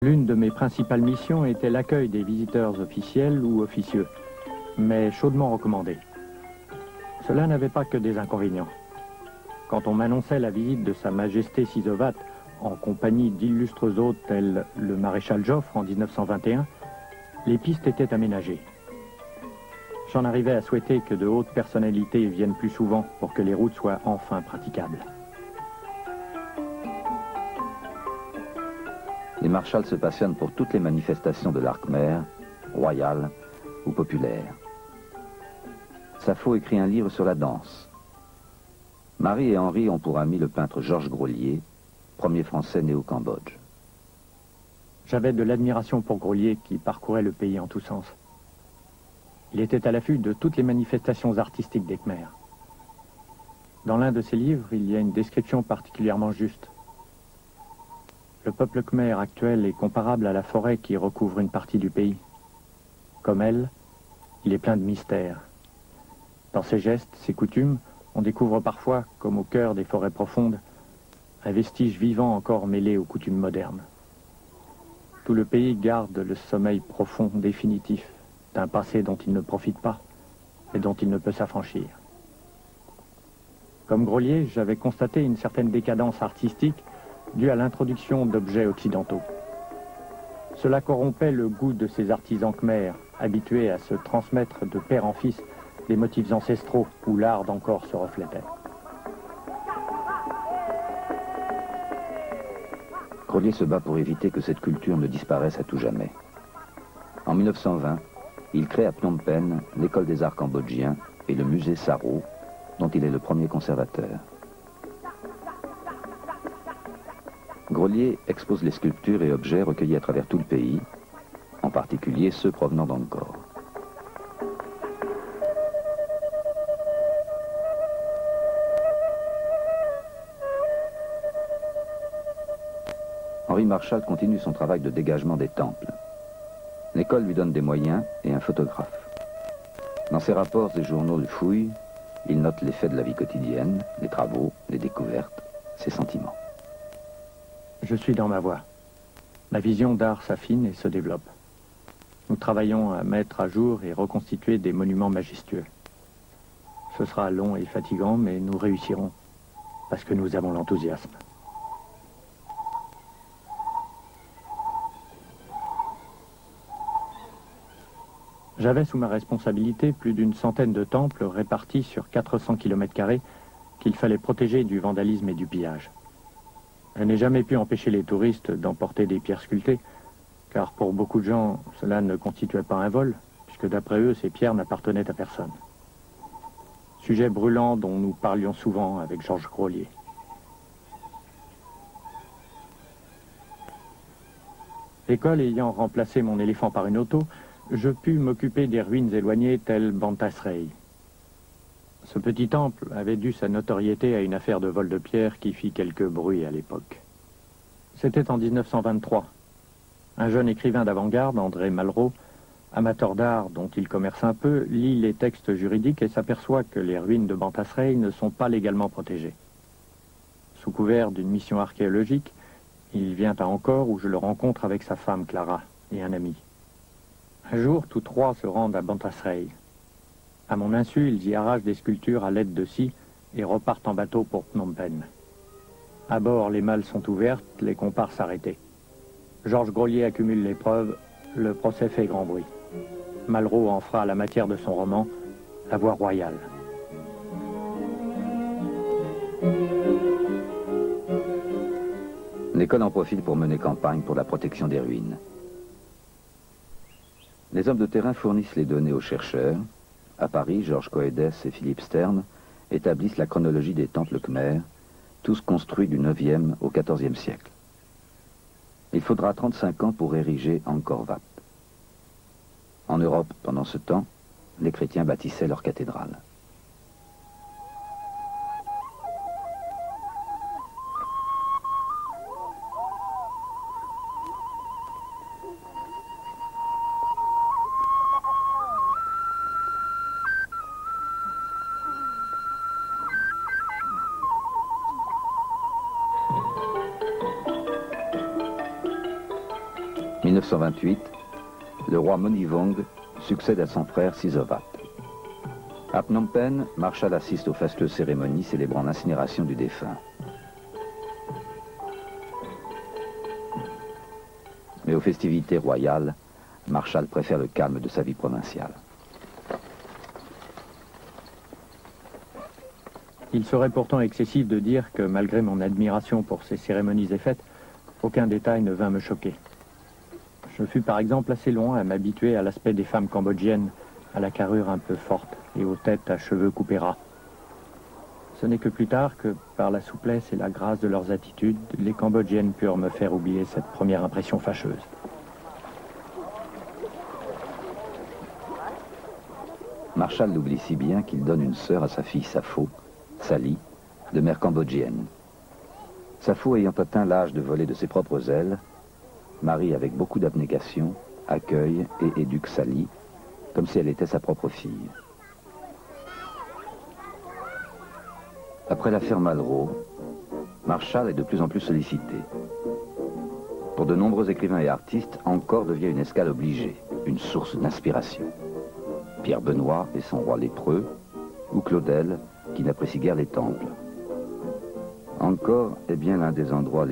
L'une de mes principales missions était l'accueil des visiteurs officiels ou officieux, mais chaudement recommandé. Cela n'avait pas que des inconvénients. Quand on m'annonçait la visite de Sa Majesté Sisovat en compagnie d'illustres hôtes tels le maréchal Joffre en 1921, les pistes étaient aménagées. J'en arrivais à souhaiter que de hautes personnalités viennent plus souvent pour que les routes soient enfin praticables. Les marshals se passionnent pour toutes les manifestations de l'arc khmer, royal ou populaire. Sappho écrit un livre sur la danse. Marie et Henri ont pour ami le peintre Georges Grolier, premier Français né au Cambodge. J'avais de l'admiration pour Grolier qui parcourait le pays en tous sens. Il était à l'affût de toutes les manifestations artistiques des Khmers. Dans l'un de ses livres, il y a une description particulièrement juste. Le peuple khmer actuel est comparable à la forêt qui recouvre une partie du pays. Comme elle, il est plein de mystères. Dans ses gestes, ses coutumes, on découvre parfois, comme au cœur des forêts profondes, un vestige vivant encore mêlé aux coutumes modernes. Tout le pays garde le sommeil profond, définitif, d'un passé dont il ne profite pas et dont il ne peut s'affranchir. Comme Grolier, j'avais constaté une certaine décadence artistique due à l'introduction d'objets occidentaux. Cela corrompait le goût de ces artisans khmers, habitués à se transmettre de père en fils des motifs ancestraux où l'art d'encore se reflétait. Grolier se bat pour éviter que cette culture ne disparaisse à tout jamais. En 1920, il crée à Phnom Penh l'école des arts cambodgiens et le musée Saro, dont il est le premier conservateur. Grolier expose les sculptures et objets recueillis à travers tout le pays, en particulier ceux provenant d'Angkor. Henri Marshall continue son travail de dégagement des temples. L'école lui donne des moyens et un photographe. Dans ses rapports et journaux de fouilles, il note les faits de la vie quotidienne, les travaux, les découvertes, ses sentiments. Je suis dans ma voie. Ma vision d'art s'affine et se développe. Nous travaillons à mettre à jour et reconstituer des monuments majestueux. Ce sera long et fatigant, mais nous réussirons, parce que nous avons l'enthousiasme. J'avais sous ma responsabilité plus d'une centaine de temples répartis sur 400 km² qu'il fallait protéger du vandalisme et du pillage. Je n'ai jamais pu empêcher les touristes d'emporter des pierres sculptées, car pour beaucoup de gens, cela ne constituait pas un vol, puisque d'après eux, ces pierres n'appartenaient à personne. Sujet brûlant dont nous parlions souvent avec Georges Grolier. L'école ayant remplacé mon éléphant par une auto, je pus m'occuper des ruines éloignées telles Bantasrey. Ce petit temple avait dû sa notoriété à une affaire de vol de pierre qui fit quelques bruits à l'époque. C'était en 1923. Un jeune écrivain d'avant-garde, André Malraux, amateur d'art dont il commerce un peu, lit les textes juridiques et s'aperçoit que les ruines de Bantasrey ne sont pas légalement protégées. Sous couvert d'une mission archéologique, il vient à Angkor où je le rencontre avec sa femme Clara et un ami. Un jour, tous trois se rendent à Bantasrey. À mon insu, ils y arrachent des sculptures à l'aide de scie et repartent en bateau pour Phnom Penh. À bord, les malles sont ouvertes, les comparses arrêtés. Georges Grolier accumule les preuves, le procès fait grand bruit. Malraux en fera la matière de son roman, La Voie royale. L'école en profite pour mener campagne pour la protection des ruines. Les hommes de terrain fournissent les données aux chercheurs. À Paris, Georges Coëdès et Philippe Stern établissent la chronologie des temples khmers, tous construits du 9e au 14e siècle. Il faudra 35 ans pour ériger Angkor Wat. En Europe, pendant ce temps, les chrétiens bâtissaient leur cathédrale. 1928, le roi Monivong succède à son frère Sisovat. À Phnom Penh, Marshall assiste aux fastueuses cérémonies célébrant l'incinération du défunt. Mais aux festivités royales, Marshall préfère le calme de sa vie provinciale. Il serait pourtant excessif de dire que, malgré mon admiration pour ces cérémonies et fêtes, aucun détail ne vint me choquer. Je fus par exemple assez loin à m'habituer à l'aspect des femmes cambodgiennes, à la carrure un peu forte et aux têtes à cheveux coupés ras. Ce n'est que plus tard que, par la souplesse et la grâce de leurs attitudes, les Cambodgiennes purent me faire oublier cette première impression fâcheuse. Marshall l'oublie si bien qu'il donne une sœur à sa fille Sapho, Sally, de mère cambodgienne. Sapho ayant atteint l'âge de voler de ses propres ailes, Marie, avec beaucoup d'abnégation, accueille et éduque Sally, comme si elle était sa propre fille. Après l'affaire Malraux, Marshall est de plus en plus sollicité. Pour de nombreux écrivains et artistes, Angkor devient une escale obligée, une source d'inspiration. Pierre Benoît et son roi lépreux, ou Claudel, qui n'apprécie guère les temples. Angkor est bien l'un des endroits les